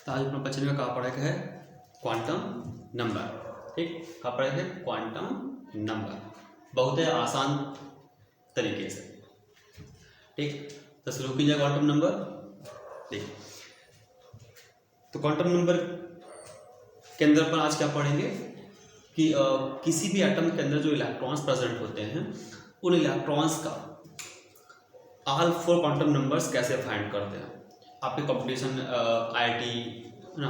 तो आज अपना बच्चे का कहाँ पढ़ा है क्वांटम नंबर। ठीक, कहाँ पढ़ा है क्वांटम नंबर, बहुत ही आसान तरीके से। ठीक, तो शुरू कीजिए क्वांटम नंबर। ठीक, तो क्वांटम नंबर के अंदर पर आज क्या पढ़ेंगे कि किसी भी एटम के अंदर जो इलेक्ट्रॉन्स प्रेजेंट होते हैं उन इलेक्ट्रॉन्स का ऑल फोर क्वांटम नंबर्स कैसे फाइंड करते हैं। आपके कंपटीशन IIT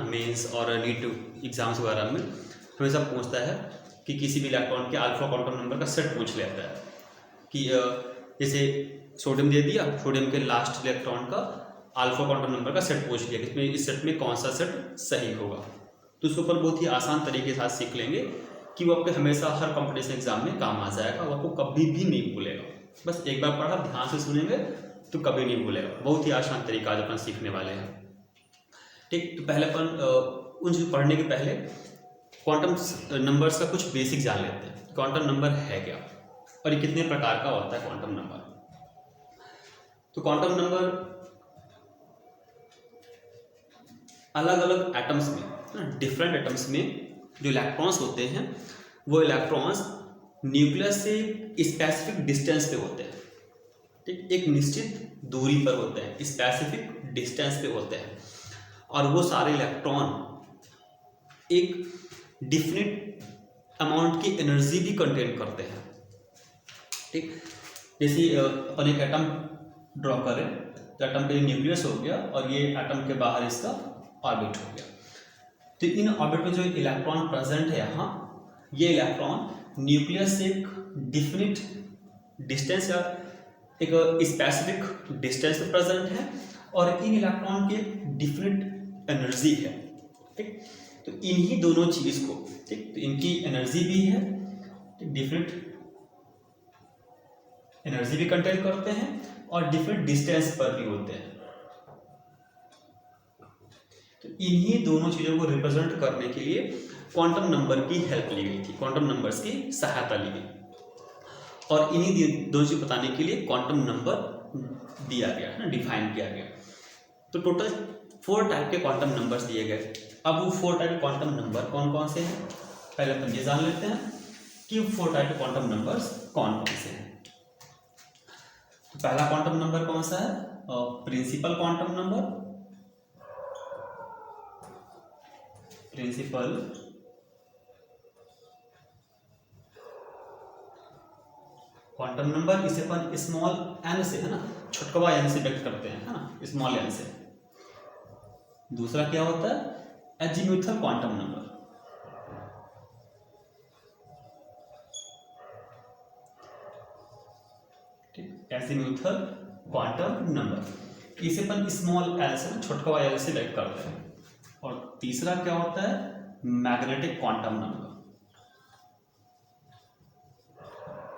मेंस और नीट एग्जाम्स वगैरह में हमेशा पूछता है कि किसी भी इलेक्ट्रॉन के अल्फा क्वांटम नंबर का सेट पूछ लेता है कि जैसे सोडियम दे दिया, सोडियम के लास्ट इलेक्ट्रॉन का अल्फा क्वांटम नंबर का सेट पूछ लिया, इसमें इस सेट में कौन सा सेट सही होगा। तो उसके ऊपर बहुत ही आसान तरीके से सीख लेंगे कि वो आपके हमेशा हर कंपटीशन एग्जाम में काम आ जाएगा, वो आपको कभी भी नहीं भूलेगा। बस एक बार पढ़ा, ध्यान से सुनेंगे तो कभी नहीं भूलेगा। बहुत ही आसान तरीका आज अपन सीखने वाले हैं। ठीक, तो पहले अपन उन चीज़ पढ़ने के पहले क्वांटम नंबर्स का कुछ बेसिक जान लेते हैं। क्वांटम नंबर है क्या और ये कितने प्रकार का होता है क्वांटम नंबर। तो क्वांटम नंबर अलग अलग एटम्स में, डिफरेंट एटम्स में जो इलेक्ट्रॉन्स होते हैं वो इलेक्ट्रॉन्स न्यूक्लियस से स्पेसिफिक डिस्टेंस पे होते हैं। ठीक, एक निश्चित दूरी पर होते हैं, स्पेसिफिक डिस्टेंस पे होते हैं, और वो सारे इलेक्ट्रॉन एक डिफिनिट अमाउंट की एनर्जी भी कंटेन करते हैं। ठीक, जैसे अपन एक एटम ड्रॉ करें तो एटम का न्यूक्लियस हो गया और ये एटम के बाहर इसका ऑर्बिट हो गया। तो इन ऑर्बिट में जो इलेक्ट्रॉन प्रेजेंट है यहाँ, ये इलेक्ट्रॉन न्यूक्लियस से एक डिफिनिट डिस्टेंस या एक स्पेसिफिक डिस्टेंस पे प्रेजेंट है और इन इलेक्ट्रॉन की डिफिनिट एनर्जी है। ठीक, तो इन्हीं दोनों चीज़ को, ठीक, तो इनकी एनर्जी भी है, डिफिनिट एनर्जी भी कंटेन करते हैं और डिफरेंट डिस्टेंस पर भी होते हैं। तो इन्हीं दोनों चीज़ों को रिप्रेजेंट करने के लिए क्वांटम नंबर की हेल्प ली गई थी, क्वांटम नंबर्स की सहायता ली गई, और इन्हीं दोनों चीज़ बताने के लिए क्वांटम नंबर दिया गया है ना, डिफाइन किया गया। तो टोटल 4 टाइप के क्वांटम नंबर्स दिए गए। अब वो 4 टाइप के क्वांटम नंबर कौन कौन से हैं, पहले अपन ये जान लेते हैं कि 4 टाइप के क्वांटम नंबर्स कौन कौन से हैं। तो पहला क्वांटम नंबर कौन सा है, principal quantum number. Principal quantum number, इसे अपन स्मॉल n से, है ना, छोटकवा n से व्यक्त करते हैं, है ना, स्मॉल n से। दूसरा क्या होता है, एजीम्यूथल क्वांटम नंबर। ठीक, एजीम्यूथल क्वांटम नंबर, इसे अपन स्मॉल l से, छोटकवा l से व्यक्त करते हैं। और तीसरा क्या होता है, magnetic quantum number.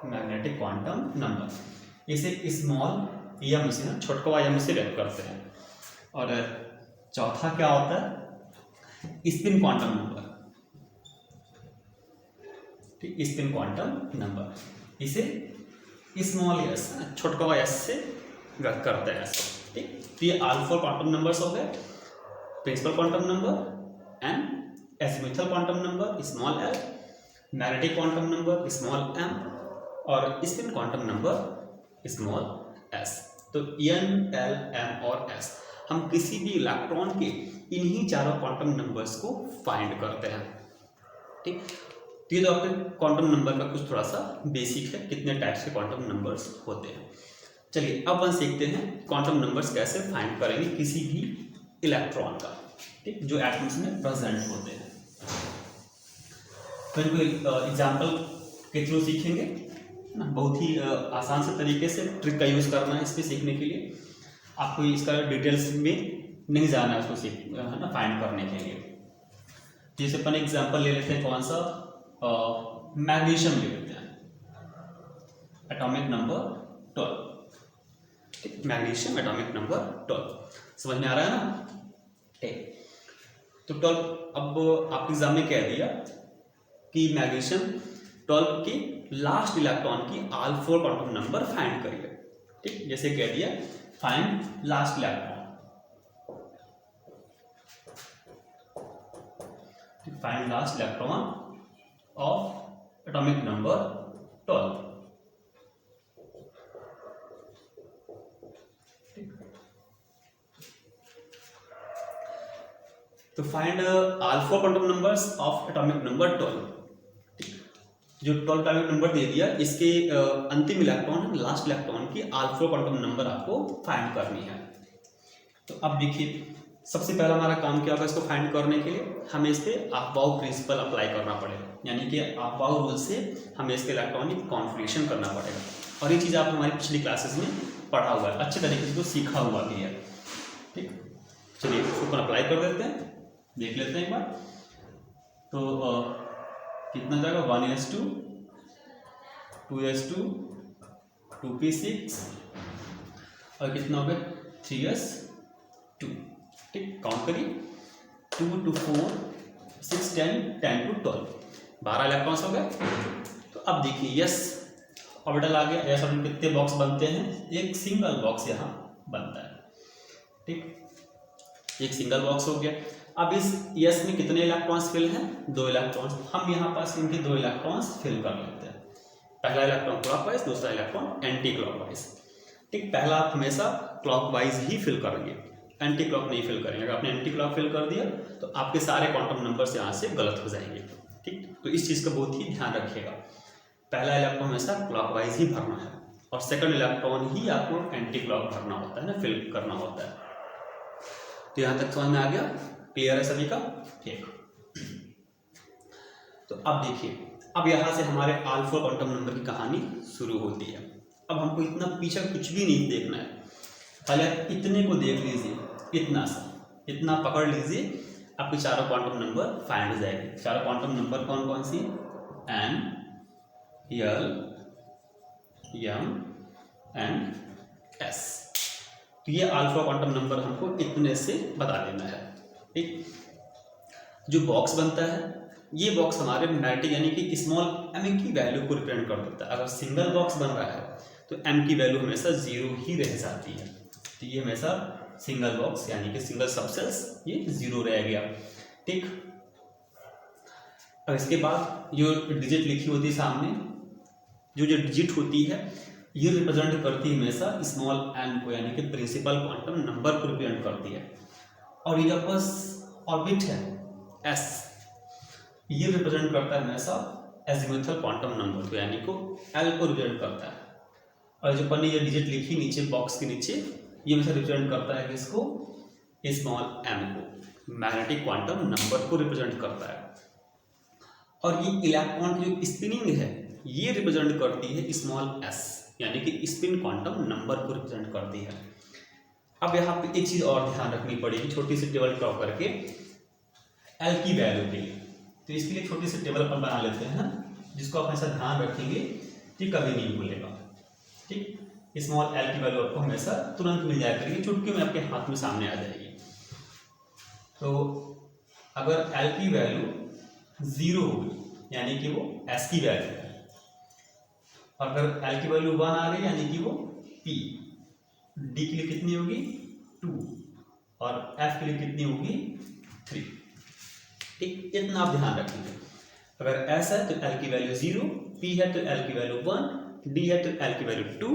Magnetic quantum number, इसे स्मॉल m से, छोटकवा m से व्यक्त करते हैं। और चौथा क्या होता है, स्पिन क्वांटम नंबर। ठीक, स्पिन क्वांटम नंबर, इसे स्मॉल s, छोटकवा s से व्यक्त करते हैं। ठीक, तो ये ऑल 4 क्वांटम नंबर्स हो गए, principal quantum number n, azimuthal quantum number small l, magnetic quantum number small m, और spin quantum number small s। तो n, l, m और s, हम किसी भी इलेक्ट्रॉन के इन्हीं चारों क्वांटम नंबर्स को फाइंड करते हैं। ठीक, तो ये तो आपके क्वांटम नंबर का कुछ थोड़ा सा बेसिक है, कितने टाइप्स के क्वांटम नंबर्स होते हैं। चलिए अब अपन सीखते हैं क्वांटम नंबर्स कैसे फाइंड करेंगे किसी भी इलेक्ट्रॉन का, ठीक, जो एटम्स में प्रेजेंट होते हैं। तो इनको एग्जाम्पल के थ्रू सीखेंगे ना, बहुत ही आसान से तरीके से ट्रिक का यूज़ करना है इसमें सीखने के लिए। आपको इसका डिटेल्स में नहीं जाना है उसको है ना, फाइंड करने के लिए। जैसे अपन एग्जाम्पल ले लेते हैं, कौन सा, मैग्नीशियम ले लेते हैं, एटॉमिक नंबर 12। ठीक, मैग्नीशियम एटॉमिक नंबर 12, समझ में आ रहा है ना। ठीक, तो 12, अब आप एग्जाम में कह दिया कि मैग्नीशियम 12 की लास्ट इलेक्ट्रॉन की ऑल 4 क्वांटम नंबर फाइंड करिए। ठीक, जैसे कह दिया find last electron, find last electron of atomic number 12। तो find all 4 quantum numbers of atomic number 12। जो 12 एटॉमिक नंबर दे दिया, इसके अंतिम इलेक्ट्रॉन, लास्ट इलेक्ट्रॉन की ऑल 4 क्वांटम नंबर आपको फाइंड करनी है। तो अब देखिए, सबसे पहला हमारा काम क्या होगा, इसको फाइंड करने के लिए हमें इस पर अफबाउ प्रिंसिपल अप्लाई करना पड़ेगा, यानी कि अफबाउ रूल से हमें इसके इलेक्ट्रॉनिक कॉन्फिगरेशन करना पड़ेगा। और ये चीज़ आप हमारी पिछली क्लासेस में पढ़ा हुआ है, अच्छे तरीके से तो सीखा हुआ भी है। ठीक, चलिए इसको अप्लाई कर देते हैं, देख लेते हैं एक बार। तो कितना जाएगा, 1s2 2s2 2p6 और कितना हो गया 3s2। ठीक, काउंट करिए, 2 to 4 6 10 10 to 12, 12 इलेक्ट्रॉन्स हो गए। तो अब देखिए यस ऑर्बिटल आ गया। यस ऑर्बिटल कितने बॉक्स बनते हैं, एक सिंगल बॉक्स यहाँ बनता है। ठीक, एक सिंगल बॉक्स हो गया। अब इस यस में कितने इलेक्ट्रॉन्स फिल हैं, 2 इलेक्ट्रॉन्स। हम यहाँ पास इनके 2 इलेक्ट्रॉन्स फिल कर लेते हैं। पहला इलेक्ट्रॉन क्लॉकवाइज, दूसरा इलेक्ट्रॉन एंटी क्लॉकवाइज। ठीक, पहला आप हमेशा क्लॉकवाइज ही फिल करेंगे, एंटी क्लॉक नहीं फिल करेंगे। अगर आपने एंटी क्लॉक फिल कर दिया तो आपके सारे क्वांटम नंबर्स यहाँ से गलत हो जाएंगे। ठीक, तो इस चीज़ का बहुत ही ध्यान रखिएगा। पहला इलेक्ट्रॉन हमेशा क्लॉकवाइज ही भरना है और सेकंड इलेक्ट्रॉन ही आपको एंटी क्लॉक भरना होता है ना, फिल करना होता है। तो यहाँ तक समझ में आ गया, क्लियर है सभी का? ठीक, तो अब देखिए, अब यहाँ से हमारे ऑल 4 क्वांटम नंबर की कहानी शुरू होती है। अब हमको इतना पीछे कुछ भी नहीं देखना है, पहले इतने को देख लीजिए, इतना सा, इतना पकड़ लीजिए, आपके चारों क्वांटम नंबर फाइंड हो जाएंगे। चारों क्वांटम नंबर कौन कौन सी, N, L, M and S। तो ये अल्फा क्वांटम नंबर हमको इतने से बता देना है। ठीक, जो बॉक्स बनता है, ये बॉक्स हमारे मैग्नेटिक यानी कि स्मॉल m की वैल्यू को रिप्रेजेंट कर देता है। अगर सिंगल बॉक्स बन रहा है तो m की वैल्यू हमेशा 0 ही रह जाती है। तो ये हमेशा सिंगल बॉक्स यानी कि सिंगल सबसेल्स ये 0 रह गया। ठीक, अब इसके बाद जो डिजिट लिखी होती है सामने, जो डिजिट होती है ये रिप्रेजेंट करती है हमेशा स्मॉल m को, यानी कि प्रिंसिपल क्वांटम नंबर को रिप्रेजेंट करती है। और ये बस ऑर्बिट है s, ये रिप्रेजेंट करता है हमेशा एजिमुथल क्वांटम नंबर को, यानी को l को रिप्रेजेंट करता है। और जो अपन ने ये डिजिट लिखी नीचे बॉक्स के नीचे, ये हमेशा रिप्रेजेंट करता है किसको, स्मॉल m को, मैग्नेटिक क्वांटम नंबर को रिप्रेजेंट करता है। और ये इलेक्ट्रॉन की जो स्पिनिंग है ये रिप्रेजेंट करती है स्मॉल s, यानी कि स्पिन क्वांटम नंबर को रिप्रेजेंट करती है। अब यहाँ पे एक चीज़ और ध्यान रखनी पड़ेगी, छोटी सी टेबल ड्रॉ करके L की वैल्यू के लिए। तो इसके लिए छोटी सी टेबल अपन बना लेते हैं, जिसको आप हमेशा ध्यान रखेंगे कि कभी नहीं भूलेगा। ठीक, स्मॉल L की वैल्यू आपको हमेशा तुरंत मिल जाया करेगी, चुटकी में आपके हाथ में सामने आ जाएगी। तो अगर L की वैल्यू 0 होगी यानी कि वो S की वैल्यू है, अगर L की वैल्यू 1 आ गई यानी कि वो P, D के लिए कितनी होगी 2 और F के लिए कितनी होगी 3। ठीक, इतना आप ध्यान रखेंगे। अगर S है तो L की वैल्यू 0, P है तो L की वैल्यू 1, D है तो L की वैल्यू 2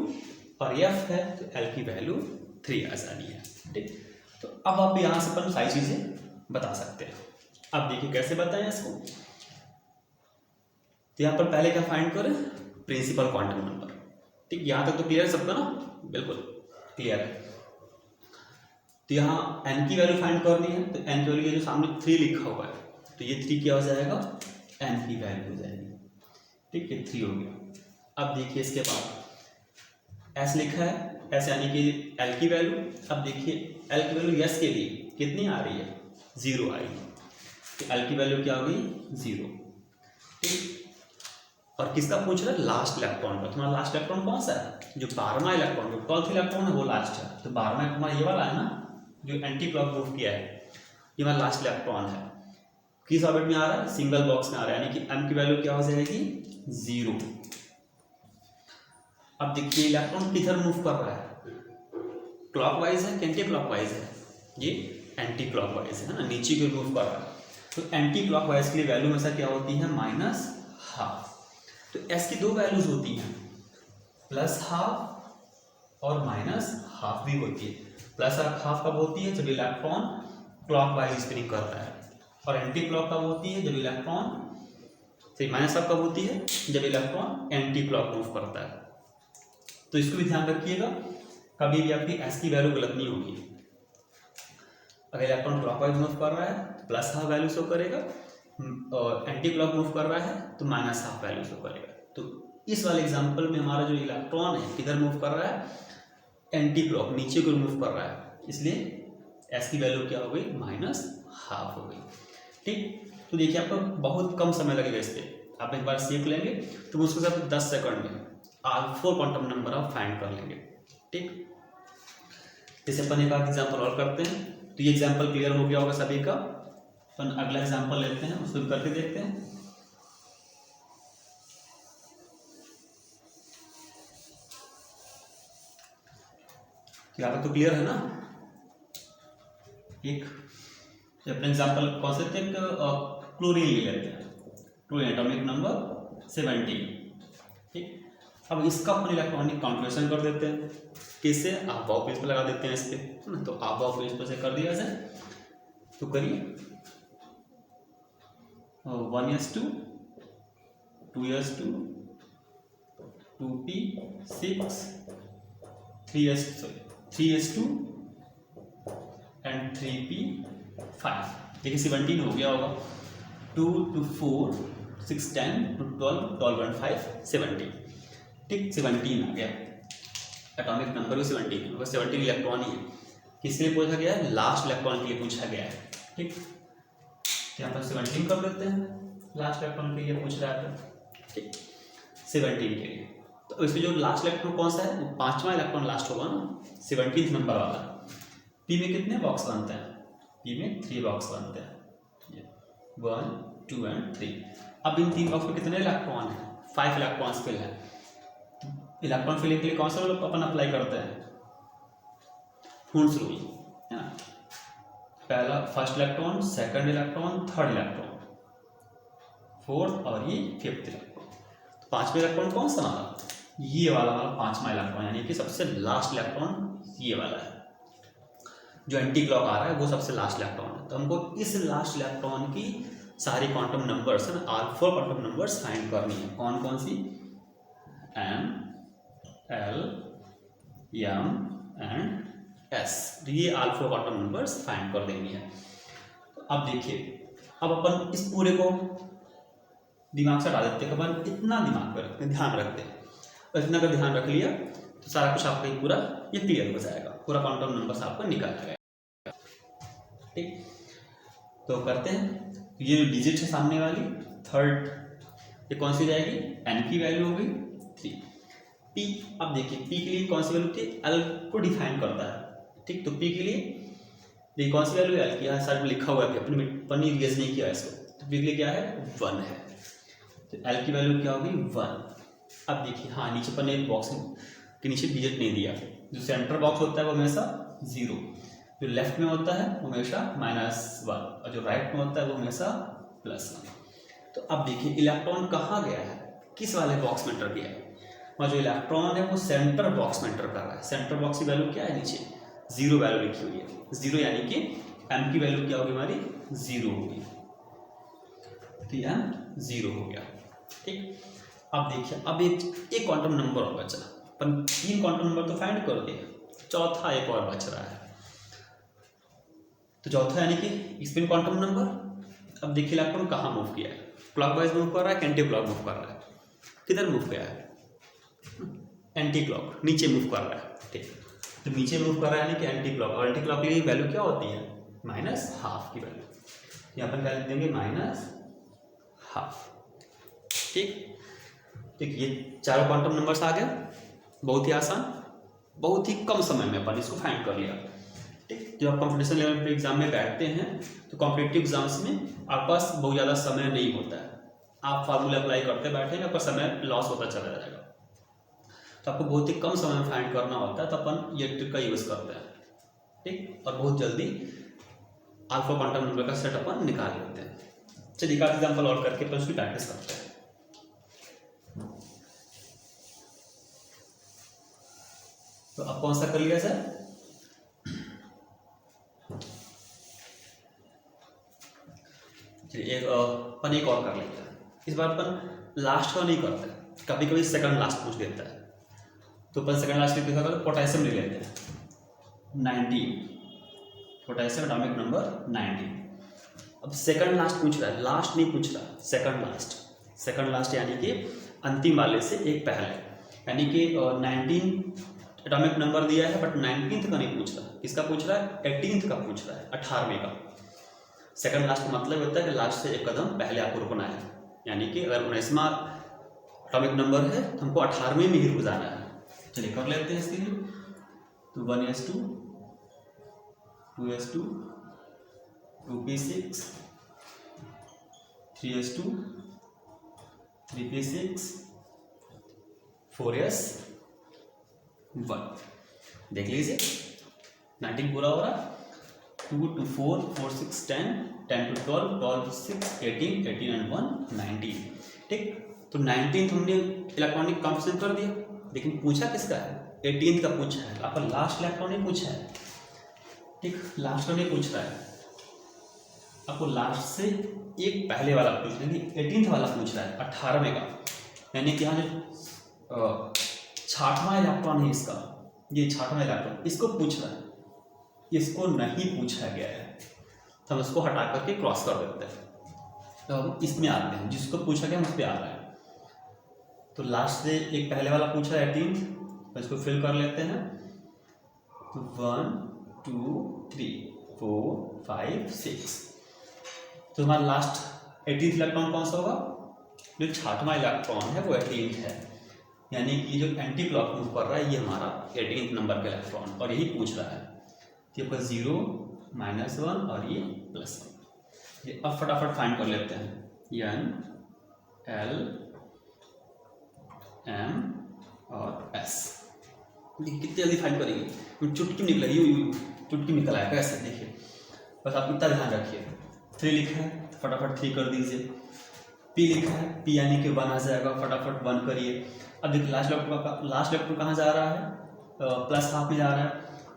और F है तो L की वैल्यू 3 आसानी है। ठीक, तो अब आप यहाँ से अपन सारी चीजें बता सकते हैं। अब देखिए कैसे बताएं इसको। तो यहाँ पर पहले क्या फाइंड करें, प्रिंसिपल क्वांटम नंबर। ठीक, यहाँ तक तो क्लियर है सबका ना, बिल्कुल क्लियर है। तो यहाँ n की वैल्यू फाइंड करनी है, तो n की वैल्यू जो सामने 3 लिखा हुआ है, तो ये 3 क्या हो जाएगा, n की वैल्यू हो जाएगी। ठीक है, 3 हो गया। अब देखिए इसके बाद s लिखा है, s यानी कि l की वैल्यू। अब देखिए l की वैल्यू s के लिए कितनी आ रही है, 0 आएगी। तो l की वैल्यू क्या हो गई 0। ठीक, और किसका पूछ रहा है, लास्ट इलेक्ट्रॉन का। तुम्हारा लास्ट इलेक्ट्रॉन कौन सा है, जो 12वां इलेक्ट्रॉन, जो 12th इलेक्ट्रॉन है वो लास्ट है। तो 12वां तुम्हारा ये वाला है ना, जो एंटी क्लॉक मूव किया है, ये हमारा लास्ट इलेक्ट्रॉन है। किस ऑर्बिट में आ रहा है, सिंगल बॉक्स में आ रहा है, यानी कि m की वैल्यू क्या हो जाएगी 0। अब देखिए इलेक्ट्रॉन किधर मूव कर रहा है, क्लॉकवाइज है कि एंटी क्लॉकवाइज है, ये एंटी क्लॉकवाइज है ना, नीचे की मूव कर रहा है। तो एंटी क्लॉकवाइज के लिए वैल्यू हमेशा क्या होती है, -12। तो एस की दो वैल्यूज होती हैं, +12 और -12 भी होती है। +12 कब होती है, जब इलेक्ट्रॉन क्लॉकवाइज स्पिनिंग करता है, और एंटी क्लॉक कब होती है, जब इलेक्ट्रॉन -12 कब होती है, जब इलेक्ट्रॉन एंटी क्लॉक मूव करता है। तो इसको भी ध्यान रखिएगा, कभी भी आपकी एस की वैल्यू गलत नहीं होगी। अगर इलेक्ट्रॉन क्लॉकवाइज मूव कर रहा है तो +12 वैल्यू शो करेगा, और एंटी क्लॉक मूव कर रहा है तो -12 वैल्यू शो करेगा। तो इस वाले एग्जांपल में हमारा जो इलेक्ट्रॉन है किधर मूव कर रहा है, एंटी क्लॉक, नीचे को मूव कर रहा है, इसलिए एस की वैल्यू क्या हो गई, -12 हो गई। ठीक, तो देखिए आपको बहुत कम समय लगेगा इस पर, आप एक बार सीख लेंगे तो उसके साथ 10 सेकंड में R4 क्वांटम नंबर आप फाइंड कर लेंगे। ठीक, जैसे अपन एक आध एग्जाम्पल और करते हैं, तो ये एग्जाम्पल क्लियर हो गया होगा सभी का। अपन अगला एग्जाम्पल लेते हैं, उसको करके देखते हैं। क्या तो क्लियर है ना। एक अपने एग्जाम्पल कौन से थे, क्लोरीन ले लेते हैं, क्लोरीन एटॉमिक नंबर 17। ठीक, अब इसका अपन इलेक्ट्रॉनिक कॉन्फिगरेशन कर देते हैं, किससे, आप बाउ पेज पर लगा देते हैं इस पे, तो आप बाउ पेज पर से कर दिया जाए तो करिए। 1s2 2s2 2p6 3s2 and 3p5। देखिए 17 हो गया होगा, 2 to 4 6 10 to 12 12 and 5 17। ठीक, 17 आ गया, एटॉमिक नंबर भी 17 है, 17 इलेक्ट्रॉन ही है। किस लिए पूछा गया है, लास्ट इलेक्ट्रॉन के लिए पूछा गया है। ठीक, यहाँ पर 17 कर लेते हैं, लास्ट इलेक्ट्रॉन के लिए पूछ रहा था। ठीक, 17 के लिए, तो इसमें जो लास्ट इलेक्ट्रॉन कौन सा है, वो 5वां इलेक्ट्रॉन लास्ट होगा ना, 17 नंबर वाला। पी में कितने बॉक्स बनते हैं, पी में 3 बॉक्स बनते हैं, 1 2 and 3। अब इन 3 बॉक्स में कितने इलेक्ट्रॉन है, 5 इलेक्ट्रॉन्स फिल है। इलेक्ट्रॉन फिलिंग के लिए कौन सा रूल अपन अप्लाई करते हैं, हुन्स रूल है ना। पहला first electron, second electron, third electron, fourth और ये 5th इलेक्ट्रॉन। तो 5वां इलेक्ट्रॉन कौन सा वाला, ये वाला 5वां इलेक्ट्रॉन, यानी कि सबसे लास्ट इलेक्ट्रॉन ये वाला है। जो एंटी क्लॉक आ रहा है वो सबसे लास्ट इलेक्ट्रॉन है। तो हमको इस लास्ट इलेक्ट्रॉन की सारी क्वांटम नंबर्स है ना, R4 क्वांटम नंबर्स फाइंड करनी है। कौन कौन सी, M L M and S, तो ये R4 क्वांटम नंबर्स फाइंड कर देंगे है। तो अब देखिए, अब अपन इस पूरे को दिमाग से हटा देते हैं, अपन इतना दिमाग पर ध्यान रखते हैं, और इतना का ध्यान रख लिया तो सारा कुछ आपका ये पूरा ये क्लियर हो जाएगा, पूरा क्वांटम नंबर्स आपका निकल जाएगा। ठीक, तो करते हैं। ये जो डिजिट है सामने वाली थर्ड, ये कौन सी जाएगी, n की वैल्यू हो गई 3। p, अब देखिए p के लिए कौन सी वैल्यू थी, l को डिफाइन करता है। ठीक, तो p के लिए देखिए कौन सी वैल्यू है, l की यहाँ साइड में लिखा हुआ है, अपनी रियज नहीं किया इसको, तो p के लिए क्या है, 1 है। तो l की वैल्यू क्या होगी, 1। अब देखिए हाँ, नीचे पर एक बॉक्स के नीचे डिजिट नहीं दिया, जो सेंटर बॉक्स होता है वो हमेशा 0, जो लेफ्ट में होता है वो हमेशा -1, और जो राइट में होता है वो हमेशा +1। तो अब देखिए इलेक्ट्रॉन कहाँ गया है, किस वाले बॉक्स में एंटर किया है, और जो इलेक्ट्रॉन है वो सेंटर बॉक्स में एंटर कर रहा है। सेंटर बॉक्स की वैल्यू क्या है, नीचे 0 वैल्यू लिखी हुई है, 0 यानी कि m की वैल्यू क्या होगी हमारी, 0 होगी, तो m 0 हो गया। ठीक, अब देखिए अब एक क्वांटम नंबर और बचा, अपन 3 क्वांटम नंबर तो फाइंड कर दिए, चौथा एक और बच रहा है। तो चौथा यानी कि स्पिन क्वांटम नंबर। अब देखिए इलेक्ट्रॉन कहाँ मूव किया है, क्लॉकवाइज मूव कर रहा है, एंटी क्लॉक मूव कर रहा है, किधर मूव किया है, एंटी क्लॉक, नीचे मूव कर रहा है। ठीक, तो नीचे मूव कर रहा है यानी कि एंटी क्लॉक, और एंटी क्लॉक की वैल्यू क्या होती है, -12 की वैल्यू, यहाँ पर क्या लिख देंगे, -12। ठीक, देखिए ये चारों क्वांटम नंबर्स आ गए, बहुत ही आसान, बहुत ही कम समय में अपन इसको फाइंड कर लिया। ठीक, जब आप कॉम्पिटिशन लेवल पे एग्जाम में बैठते हैं तो कॉम्पिटिटिव एग्जाम्स में आपके पास बहुत ज़्यादा समय नहीं होता है, आप फार्मूला अप्लाई करते बैठेंगे, आपका समय लॉस होता चला जाएगा। तो आपको बहुत ही कम समय में फाइंड करना होता है, तो अपन ये ट्रिक का यूज़ करते हैं। ठीक, और बहुत जल्दी R4 क्वांटम नंबर का सेट अपन निकाल लेते हैं। चलिए एक आध एग्जाम्पल और करके फिर उसकी प्रैक्टिस करते हैं। तो अब कौन सा कर लिया सर? चलिए एक और कर लेते हैं। इस बार अपन लास्ट का नहीं करते, कभी कभी सेकंड लास्ट पूछ देता है, तो अपन सेकंड लास्ट लिखा कर पोटेशियम ले लेते हैं 19, पोटेशियम एटॉमिक नंबर 19। अब सेकंड लास्ट पूछ रहा है, लास्ट नहीं पूछ रहा, सेकंड लास्ट। सेकंड लास्ट यानी कि अंतिम वाले से एक पहले, यानी कि 19 एटॉमिक नंबर दिया है बट 19th का नहीं पूछ रहा। किसका पूछ रहा है? 18th का पूछ रहा है, 18वें का। सेकंड लास्ट का मतलब होता है कि लास्ट से एक कदम पहले आपको रुकना है, यानी कि अगर 19वां एटॉमिक नंबर है तो हमको 18वें में ही रुक जाना है। चलिए कर लेते हैं इसके लिए। तो 1s2, 2s2, 2p6, 3s2, 3p6, 4s1। देख लीजिए 19 पूरा हो रहा, 2 to 4, 4 6 10, 10 to 12, 12 to 6 18, 18 and 1 19। ठीक, तो 19th हमने इलेक्ट्रॉनिक कंपोजिशन कर दिया, लेकिन पूछा किसका है? 18th का पूछा है। आपका लास्ट इलेक्ट्रॉन नहीं पूछा है। ठीक, लास्ट का नहीं पूछ रहा है, आपको लास्ट से एक पहले वाला पूछ रहा है, 18th वाला पूछ रहा है, 18वें का। यानी कि यहाँ जो 60वां इलेक्ट्रॉन है इसका, ये 60वां इलेक्ट्रॉन, इसको पूछ रहा है, इसको नहीं पूछा गया है, तो हम इसको हटा करके क्रॉस कर देते हैं। तो हम इसमें आते हैं, जिसको पूछा गया हम उस पर आ रहे हैं। तो लास्ट से एक पहले वाला पूछा है 18, तो इसको फिल कर लेते हैं। तो 1 2 3 4 5 6, तो हमारा लास्ट 18th इलेक्ट्रॉन कौन सा होगा? जो 60वां इलेक्ट्रॉन है वो 18th है, यानी कि जो एंटी क्लॉक मूव कर रहा है ये हमारा 18th नंबर का इलेक्ट्रॉन, और यही पूछ रहा है कि आपका 0 -1 और ये +1। ये अब फटाफट फाइंड कर लेते हैं। N L M और S, कितनी जल्दी फाइंड करेंगे? चुटकी निकला, यू चुटकी निकला है कैसे? देखिए बस आप इतना ध्यान रखिए। 3 लिखा है, फटाफट 3 कर दीजिए। P लिखा है, P यानी कि 1 आ जाएगा, फटाफट 1 करिए। अब देखिए लास्ट इलेक्ट्रॉन कहाँ जा रहा है? +½ में जा रहा है,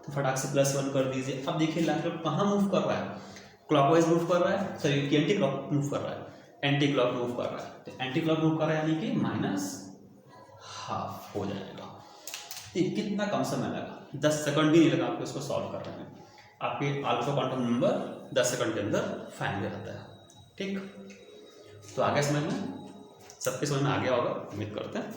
तो फटाक से +1 कर दीजिए। अब देखिए लास्ट इलेक्ट्रॉन कहाँ मूव कर रहा है? क्लॉकवाइज मूव कर रहा है, सॉरी एंटी क्लॉक मूव कर रहा है, एंटी क्लॉक मूव कर रहा है। तो एंटी क्लॉक मूव कर रहा है यानी कि -½ हो जाएगा। ये कितना कम समय लगा? 10 सेकंड भी नहीं लगा आपको इसको सॉल्व करने में। आपके अल्फा क्वांटम नंबर 10 सेकंड के अंदर फाइंड हो जाता है। ठीक, तो आगे समझ में, सबके समझ में आ गया होगा, उम्मीद करते हैं।